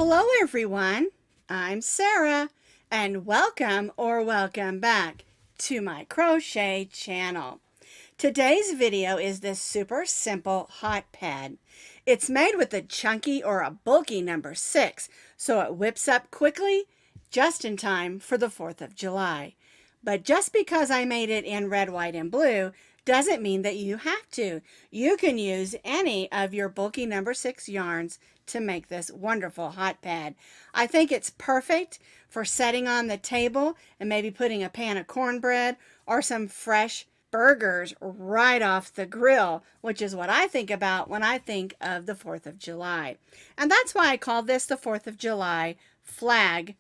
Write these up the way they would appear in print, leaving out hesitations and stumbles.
Hello everyone, I'm Sarah and welcome back to my crochet channel. Today's video is this super simple hot pad. It's made with a chunky or a bulky number 6, so it whips up quickly just in time for the 4th of July. But just because I made it in red, white, and blue doesn't mean that you have to. You can use any of your bulky number 6 yarns to make this wonderful hot pad. I think it's perfect for setting on the table and maybe putting a pan of cornbread or some fresh burgers right off the grill, which is what I think about when I think of the 4th of July. And that's why I call this the 4th of July flag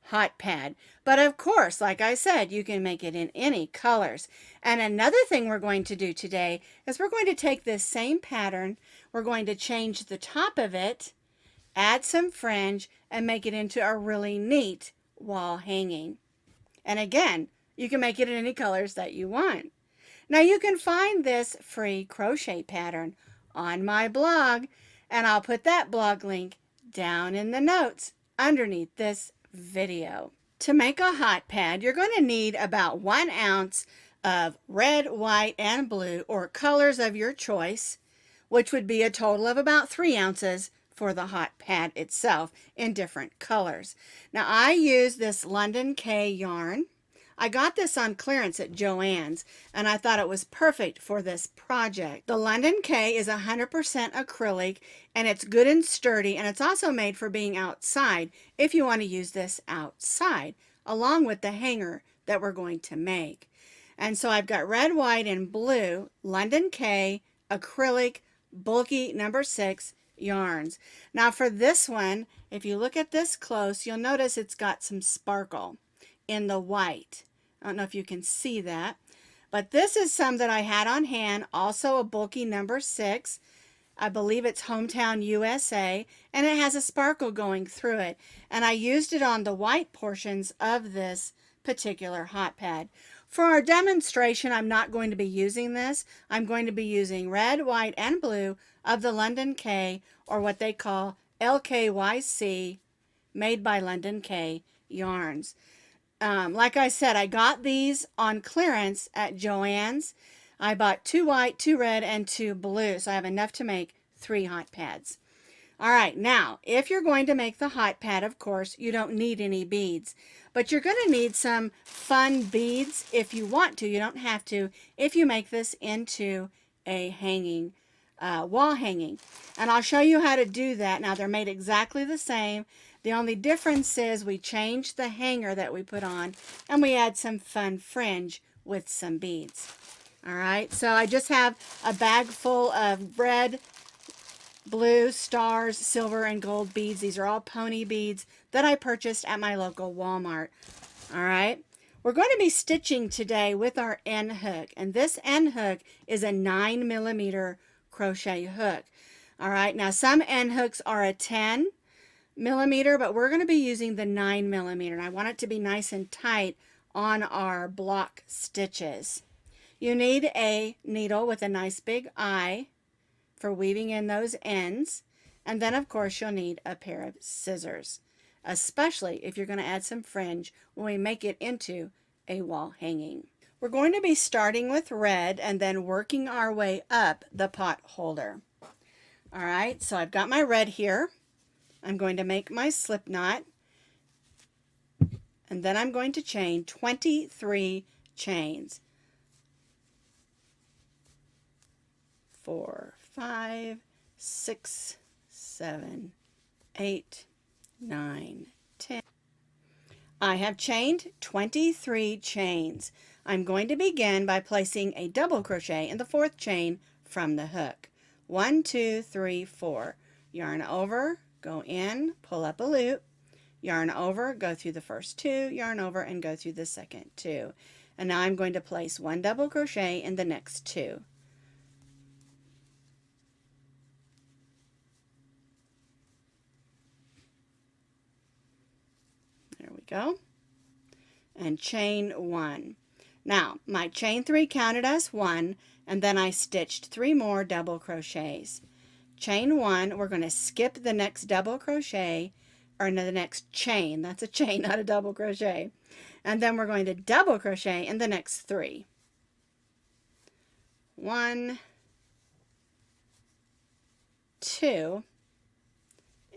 hot pad. But of course, like I said, you can make it in any colors. And another thing we're going to do today is we're going to take this same pattern, we're going to change the top of it, add some fringe, and make it into a really neat wall hanging. And again, you can make it in any colors that you want. Now you can find this free crochet pattern on my blog, and I'll put that blog link down in the notes underneath this video. To make a hot pad, you're going to need about 1 ounce of red, white, and blue, or colors of your choice, which would be a total of about 3 ounces for the hot pad itself in different colors. Now I use this London Kaye yarn. I got this on clearance at Joann's, and I thought it was perfect for this project. The London Kaye is 100% acrylic, and it's good and sturdy, and it's also made for being outside if you want to use this outside, along with the hanger that we're going to make. And so I've got red, white, and blue London Kaye acrylic bulky number 6 yarns. Now for this one, if you look at this close, you'll notice it's got some sparkle in the white. I don't know if you can see that, but this is some that I had on hand, also a bulky number 6. I believe it's Hometown USA, and it has a sparkle going through it, and I used it on the white portions of this particular hot pad. For our demonstration, I'm not going to be using this. I'm going to be using red, white, and blue of the London Kaye, or what they call LKYC, made by London Kaye yarns. Like I said, I got these on clearance at Joann's. I bought 2 white, 2 red, and 2 blue, so I have enough to make 3 hot pads. All right, now, if you're going to make the hot pad, of course, you don't need any beads, but you're going to need some fun beads if you want to. You don't have to if you make this into a hanging, wall hanging. And I'll show you how to do that. Now, they're made exactly the same. The only difference is we change the hanger that we put on, and we add some fun fringe with some beads. All right, so I just have a bag full of red, blue, stars, silver, and gold beads. These are all pony beads that I purchased at my local Walmart. All right, we're going to be stitching today with our end hook, and this end hook is a 9mm crochet hook. All right, now some end hooks are a 10mm, but we're going to be using the 9mm, and I want it to be nice and tight on our block stitches. You need a needle with a nice big eye for weaving in those ends, and then of course you'll need a pair of scissors, especially if you're going to add some fringe when we make it into a wall hanging. We're going to be starting with red and then working our way up the pot holder. All right, so I've got my red here. I'm going to make my slip knot, and then I'm going to chain 23 chains. 4, 5, 6, 7, 8, 9, 10. I have chained 23 chains. I'm going to begin by placing a double crochet in the 4th chain from the hook. 1, 2, 3, 4. Yarn over, go in, pull up a loop, yarn over, go through the first 2, yarn over, and go through the second 2. And now I'm going to place 1 double crochet in the next 2. There we go. And chain 1. Now, my chain 3 counted as 1, and then I stitched 3 more double crochets. Chain 1, we're going to skip the next double crochet, or no, the next chain. That's a chain, not a double crochet. And then we're going to double crochet in the next 3. 1, 2,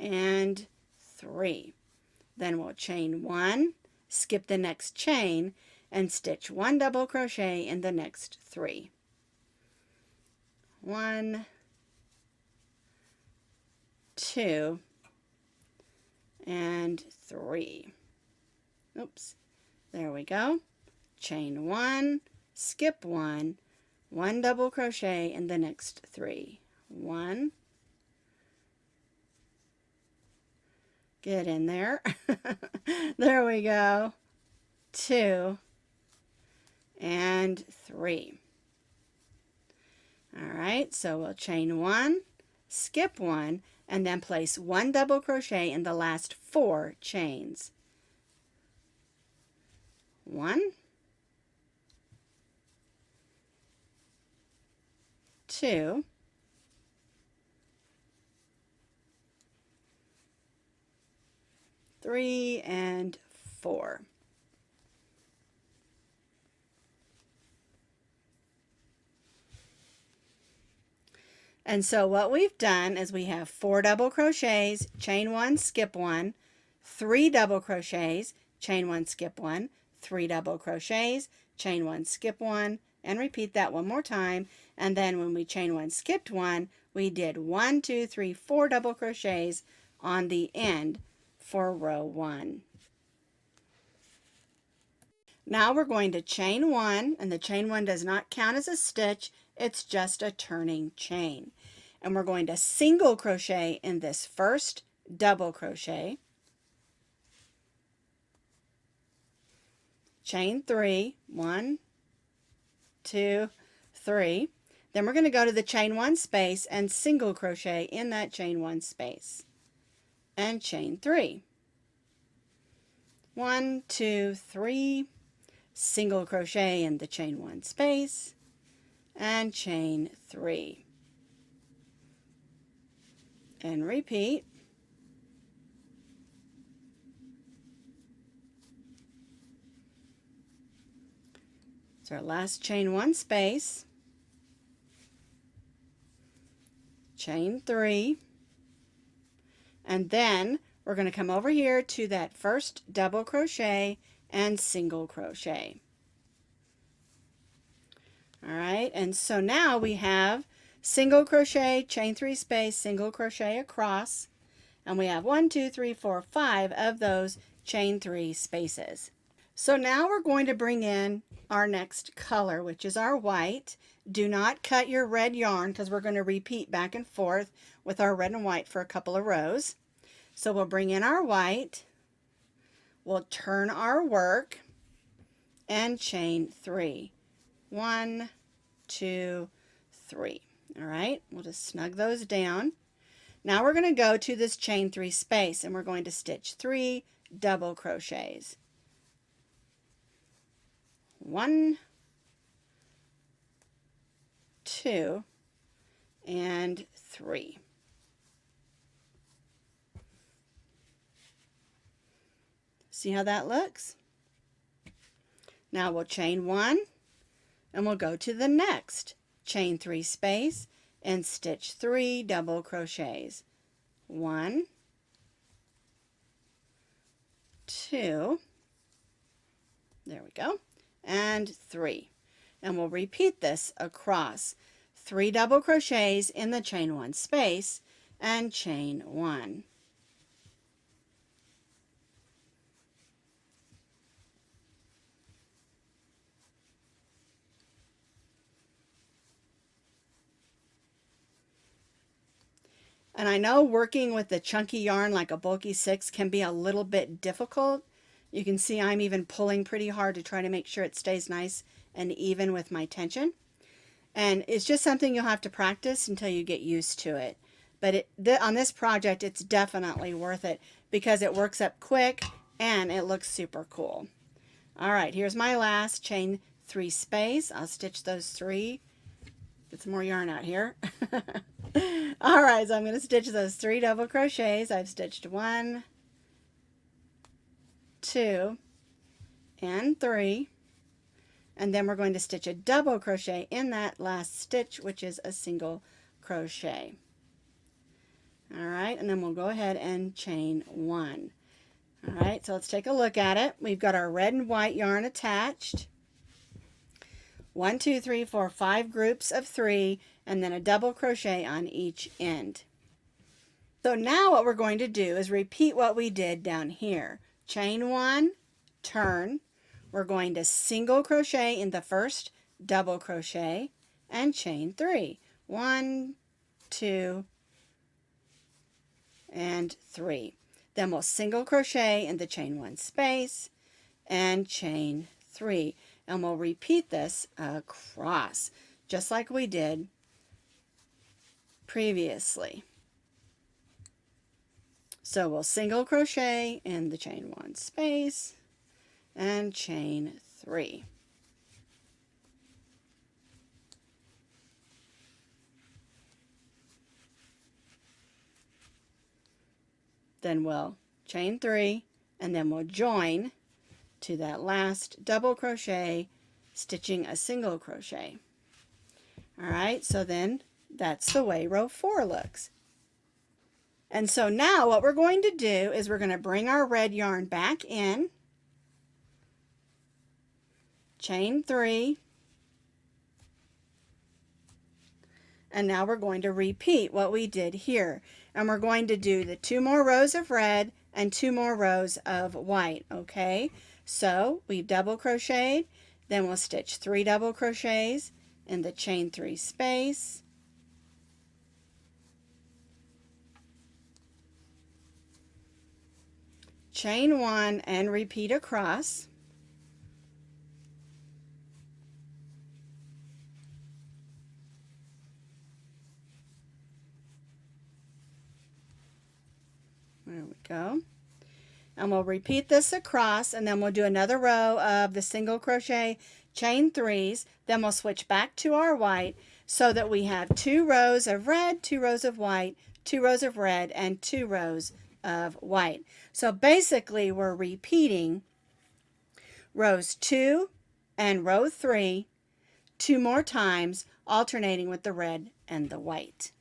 and 3. Then we'll chain 1, skip the next chain, and stitch 1 double crochet in the next 3. 1, 2, and 3. Oops, there we go. Chain 1, skip 1, 1 double crochet in the next 3. 1, get in there. There we go. 2, and 3. All right, so we'll chain 1, skip 1, and then place 1 double crochet in the last 4 chains. 1, 2, 3, and 4. And so what we've done is we have 4 double crochets, chain 1, skip 1, 3 double crochets, chain 1, skip 1, 3 double crochets, chain 1, skip 1, and repeat that one more time. And then when we chain 1, skipped 1, we did 1, 2, 3, 4 double crochets on the end for row 1. Now we're going to chain 1, and the chain 1 does not count as a stitch, it's just a turning chain. And we're going to single crochet in this first double crochet, chain 3, 1, 2, 3. Then we're going to go to the chain 1 space and single crochet in that chain 1 space, and chain 3. 1, 2, 3, single crochet in the chain 1 space, and chain 3. And repeat. It's our last chain 1 space, chain 3, and then we're going to come over here to that first double crochet and single crochet. All right, and so now we have single crochet, chain 3 space, single crochet across, and we have 1, 2, 3, 4, 5 of those chain 3 spaces. So now we're going to bring in our next color, which is our white. Do not cut your red yarn because we're going to repeat back and forth with our red and white for a couple of rows. So we'll bring in our white, we'll turn our work, and chain 3. 1, 2, 3. All right, we'll just snug those down. Now we're going to go to this chain 3 space, and we're going to stitch 3 double crochets. 1, 2, and 3. See how that looks? Now we'll chain 1, and we'll go to the next chain 3 space and stitch 3 double crochets. 1, 2, there we go, and 3. And we'll repeat this across. 3 double crochets in the chain 1 space and chain 1. And I know working with the chunky yarn like a bulky 6 can be a little bit difficult. You can see I'm even pulling pretty hard to try to make sure it stays nice and even with my tension. And it's just something you'll have to practice until you get used to it. But on this project, it's definitely worth it because it works up quick and it looks super cool. All right, here's my last chain 3 space. I'll stitch those 3. Get some more yarn out here. All right, so I'm going to stitch those 3 double crochets. I've stitched 1, 2 and 3, and then we're going to stitch a double crochet in that last stitch, which is a single crochet. All right, and then we'll go ahead and chain 1. All right, so let's take a look at it. We've got our red and white yarn attached. 1, 2, 3, 4, 5 groups of 3, and then a double crochet on each end. So now what we're going to do is repeat what we did down here. Chain 1, turn. We're going to single crochet in the first double crochet and chain 3. 1, 2, and 3. Then we'll single crochet in the chain 1 space and chain 3. And we'll repeat this across, just like we did previously. So we'll single crochet in the chain 1 space and chain 3. Then we'll chain 3, and then we'll join to that last double crochet, stitching a single crochet. All right, so then that's the way row 4 looks. And so now what we're going to do is we're going to bring our red yarn back in, chain 3, and now we're going to repeat what we did here. And we're going to do the 2 more rows of red and 2 more rows of white, okay? So we've double crocheted, then we'll stitch 3 double crochets in the chain 3 space, chain 1 and repeat across, there we go. And we'll repeat this across, and then we'll do another row of the single crochet, chain 3s, then we'll switch back to our white so that we have 2 rows of red, 2 rows of white, 2 rows of red, and 2 rows of white. So basically we're repeating rows 2 and row 3 2 more times, alternating with the red and the white.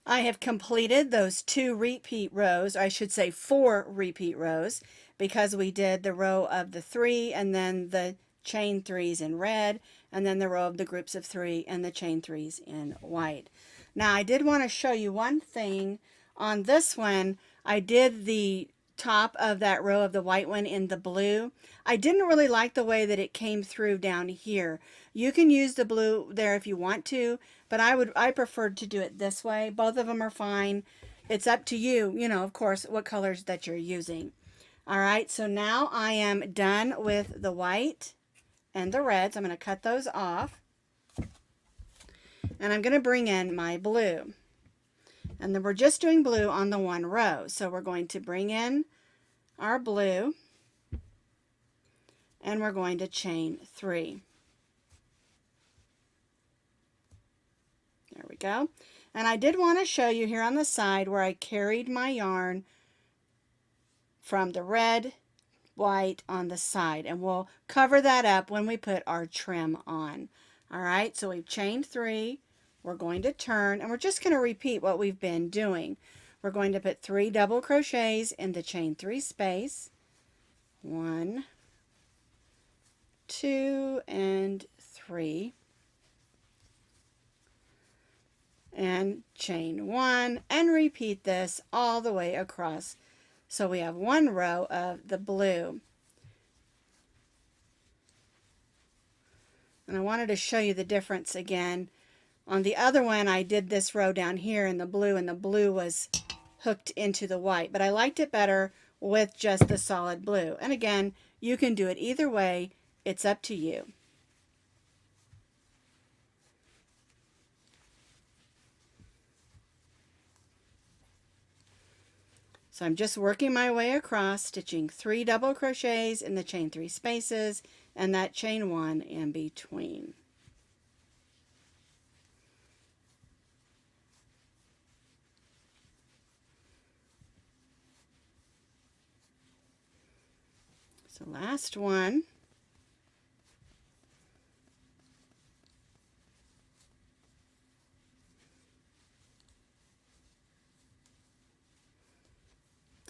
I have completed those 2 repeat rows, or I should say 4 repeat rows, because we did the row of the 3 and then the chain 3s in red, and then the row of the groups of 3 and the chain 3s in white. Now I did want to show you one thing on this one. I did the top of that row of the white one in the blue. I didn't really like the way that it came through down here. You can use the blue there if you want to, but I preferred to do it this way. Both of them are fine. It's up to you, you know, of course, what colors that you're using. All right, so now I am done with the white and the reds. I'm going to cut those off, and I'm going to bring in my blue. And then we're just doing blue on the 1 row. So we're going to bring in our blue, and we're going to chain 3. There we go. And I did want to show you here on the side where I carried my yarn from the red, white on the side, and we'll cover that up when we put our trim on. All right, so we've chained 3. We're going to turn, and we're just going to repeat what we've been doing. We're going to put 3 double crochets in the chain 3 space. 1, 2, and 3. And chain 1, and repeat this all the way across. So we have 1 row of the blue. And I wanted to show you the difference again. On the other one, I did this row down here in the blue, and the blue was hooked into the white. But I liked it better with just the solid blue. And again, you can do it either way. It's up to you. So I'm just working my way across, stitching 3 double crochets in the chain 3 spaces, and that chain 1 in between. So last one.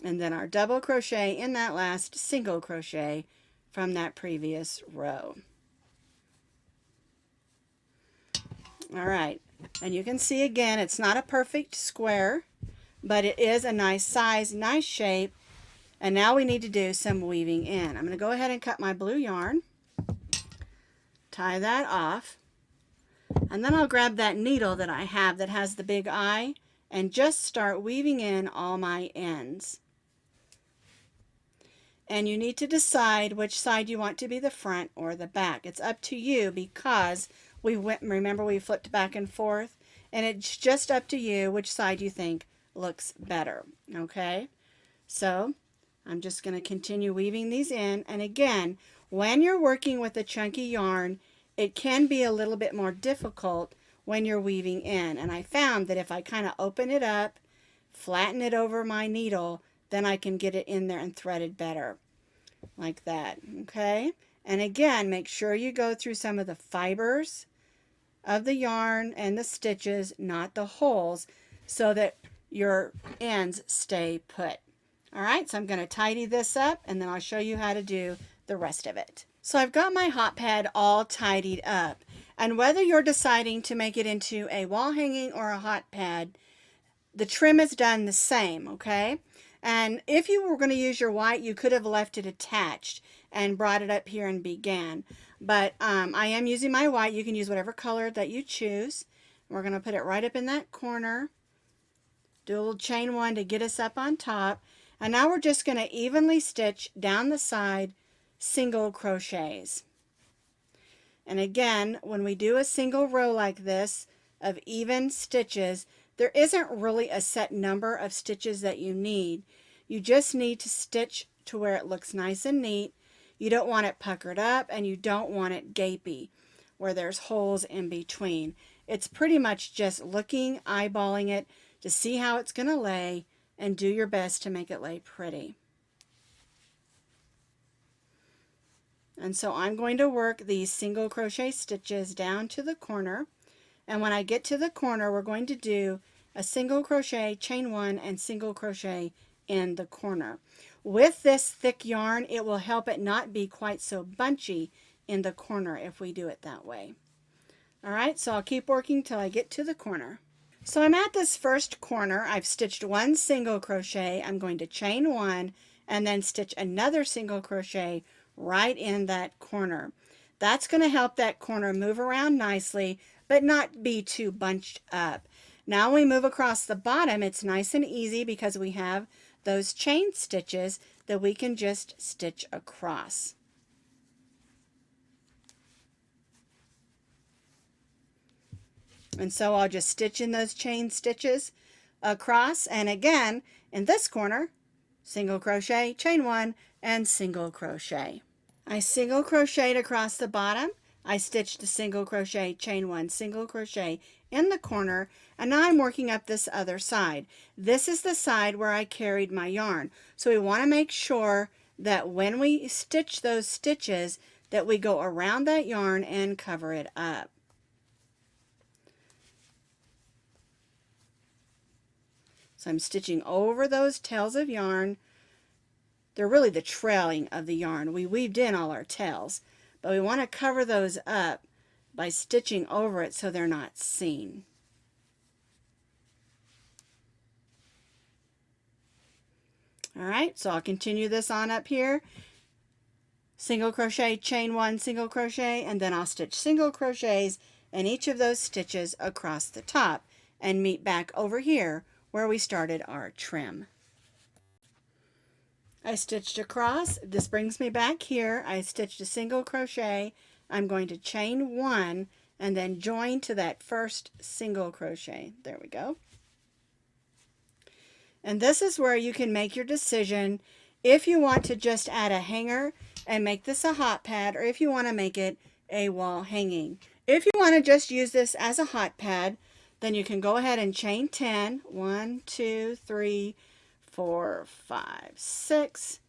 And then our double crochet in that last single crochet from that previous row. All right, and you can see again, it's not a perfect square, but it is a nice size, nice shape. And now we need to do some weaving in. I'm going to go ahead and cut my blue yarn, tie that off, and then I'll grab that needle that I have that has the big eye and just start weaving in all my ends. And you need to decide which side you want to be the front or the back. It's up to you because remember we flipped back and forth, and it's just up to you which side you think looks better. Okay, so I'm just going to continue weaving these in. And again, when you're working with a chunky yarn, it can be a little bit more difficult when you're weaving in. And I found that if I kind of open it up, flatten it over my needle, then I can get it in there and thread it better. Like that, okay? And again, make sure you go through some of the fibers of the yarn and the stitches, not the holes, so that your ends stay put. All right, so I'm going to tidy this up and then I'll show you how to do the rest of it. So I've got my hot pad all tidied up, and whether you're deciding to make it into a wall hanging or a hot pad, the trim is done the same, okay? And if you were going to use your white, you could have left it attached and brought it up here and began. But I am using my white. You can use whatever color that you choose. We're going to put it right up in that corner. Do a little chain one to get us up on top. And now we're just going to evenly stitch down the side single crochets. And again, when we do a single row like this of even stitches, there isn't really a set number of stitches that you need. You just need to stitch to where it looks nice and neat. You don't want it puckered up and you don't want it gapey where there's holes in between. It's pretty much just looking, eyeballing it to see how it's going to lay, and do your best to make it lay pretty. And so I'm going to work these single crochet stitches down to the corner. And when I get to the corner, we're going to do a single crochet, chain one, and single crochet in the corner. With this thick yarn, it will help it not be quite so bunchy in the corner if we do it that way. All right, so I'll keep working till I get to the corner. So I'm at this first corner. I've stitched one single crochet. I'm going to chain one and then stitch another single crochet right in that corner. That's going to help that corner move around nicely, but not be too bunched up. Now we move across the bottom. It's nice and easy because we have those chain stitches that we can just stitch across. And so I'll just stitch in those chain stitches across, and again in this corner, single crochet, chain one, and single crochet. I single crocheted across the bottom. I stitched a single crochet, chain one, single crochet in the corner, and now I'm working up this other side. This is the side where I carried my yarn. So we want to make sure that when we stitch those stitches that we go around that yarn and cover it up. So I'm stitching over those tails of yarn. They're really the trailing of the yarn. We weaved in all our tails, but we want to cover those up by stitching over it so they're not seen. All right, so I'll continue this on up here. Single crochet, chain one, single crochet, and then I'll stitch single crochets in each of those stitches across the top and meet back over here where we started our trim. I stitched across. This brings me back here. I stitched a single crochet. I'm going to chain one and then join to that first single crochet. There we go. And this is where you can make your decision if you want to just add a hanger and make this a hot pad, or if you want to make it a wall hanging. If you want to just use this as a hot pad, then you can go ahead and chain 10. 1, 2, 3, 4, 5, 6,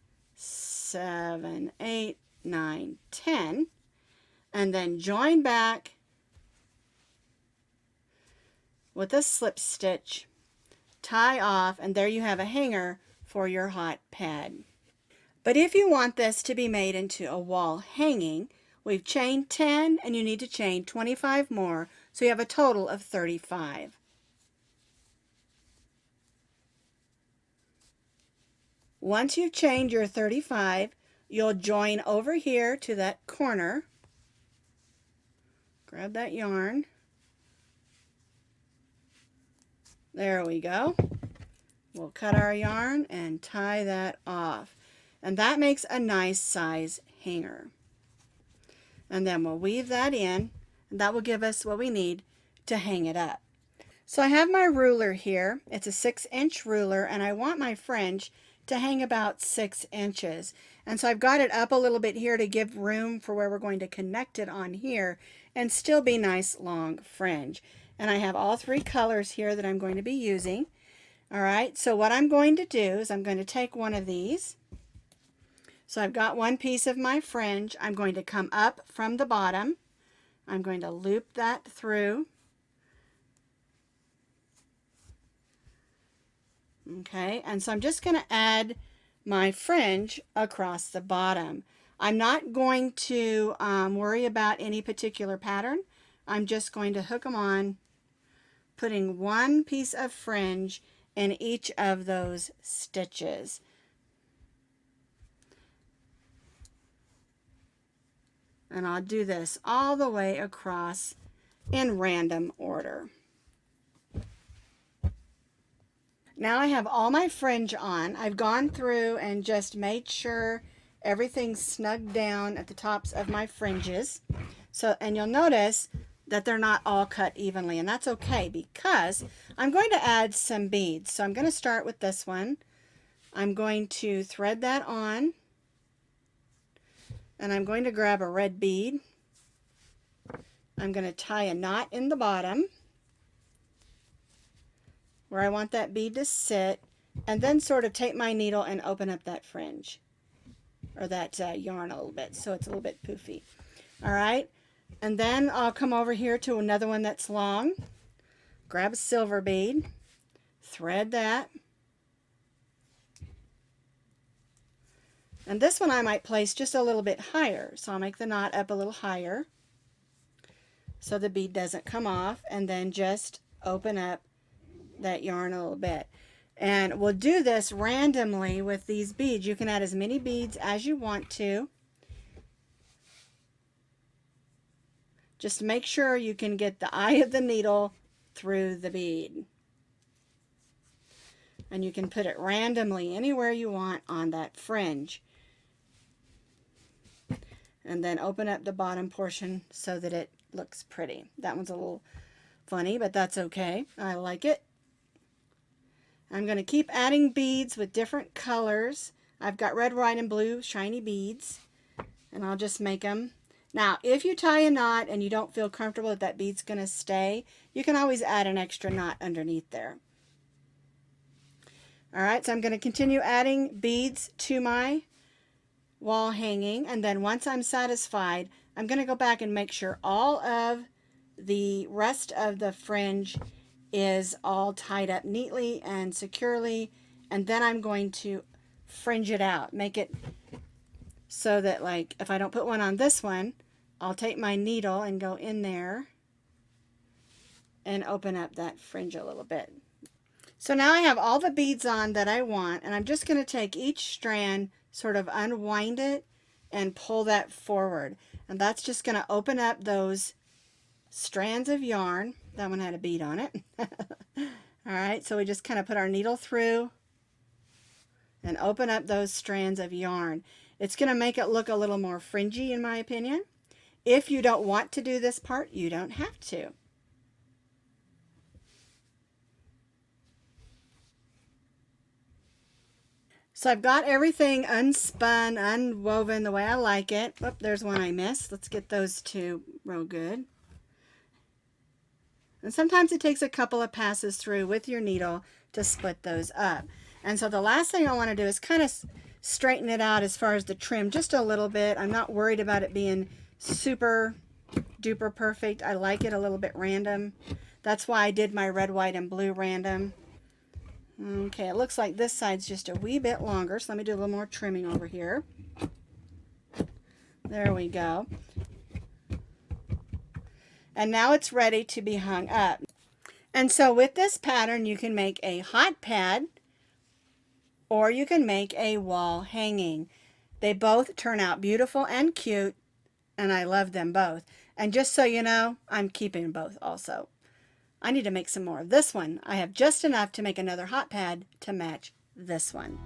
7, 8, 9, 10, and then join back with a slip stitch, tie off, and there you have a hanger for your hot pad. But if you want this to be made into a wall hanging, we've chained 10 and you need to chain 25 more, so you have a total of 35. Once you've chained your 35, you'll join over here to that corner. Grab that yarn. There we go. We'll cut our yarn and tie that off. And that makes a nice size hanger. And then we'll weave that in, and that will give us what we need to hang it up. So I have my ruler here. It's a 6-inch ruler, and I want my fringe to hang about 6 inches. And so I've got it up a little bit here to give room for where we're going to connect it on here and still be nice long fringe. And I have all 3 colors here that I'm going to be using. All right, so what I'm going to do is I'm going to take one of these. So I've got one piece of my fringe. I'm going to come up from the bottom. I'm going to loop that through. Okay, and so I'm just going to add my fringe across the bottom. I'm not going to worry about any particular pattern. I'm just going to hook them on, putting one piece of fringe in each of those stitches. And I'll do this all the way across in random order. Now I have all my fringe on. I've gone through and just made sure everything's snugged down at the tops of my fringes. So, and you'll notice that they're not all cut evenly, and that's okay because I'm going to add some beads. So I'm going to start with this one. I'm going to thread that on, and I'm going to grab a red bead. I'm going to tie a knot in the bottom where I want that bead to sit, and then sort of take my needle and open up that fringe or that yarn a little bit so it's a little bit poofy. All right, and then I'll come over here to another one that's long, grab a silver bead, thread that, and this one I might place just a little bit higher, so I'll make the knot up a little higher so the bead doesn't come off, and then just open up that yarn a little bit. And we'll do this randomly with these beads. You can add as many beads as you want to. Just make sure you can get the eye of the needle through the bead. And you can put it randomly anywhere you want on that fringe. And then open up the bottom portion so that it looks pretty. That one's a little funny, but that's okay. I like it. I'm going to keep adding beads with different colors. I've got red, white, and blue shiny beads, and I'll just make them. Now, if you tie a knot and you don't feel comfortable that that bead's going to stay, you can always add an extra knot underneath there. All right, so I'm going to continue adding beads to my wall hanging, and then once I'm satisfied, I'm going to go back and make sure all of the rest of the fringe is all tied up neatly and securely, and then I'm going to fringe it out, make it so that, like, if I don't put one on this one, I'll take my needle and go in there and open up that fringe a little bit. So now I have all the beads on that I want, and I'm just going to take each strand, sort of unwind it and pull that forward, and that's just going to open up those strands of yarn. That one had a bead on it. All right, so we just kind of put our needle through and open up those strands of yarn. It's going to make it look a little more fringy, in my opinion. If you don't want to do this part, you don't have to. So I've got everything unspun, unwoven the way I like it. Oop, there's one I missed. Let's get those two real good. And sometimes it takes a couple of passes through with your needle to split those up. And so the last thing I want to do is kind of straighten it out as far as the trim just a little bit. I'm not worried about it being super duper perfect. I like it a little bit random. That's why I did my red, white, and blue random. Okay, it looks like this side's just a wee bit longer, so let me do a little more trimming over here. There we go. And now it's ready to be hung up. And so with this pattern, you can make a hot pad or you can make a wall hanging. They both turn out beautiful and cute, and I love them both. And just so you know, I'm keeping both also. I need to make some more of this one. I have just enough to make another hot pad to match this one.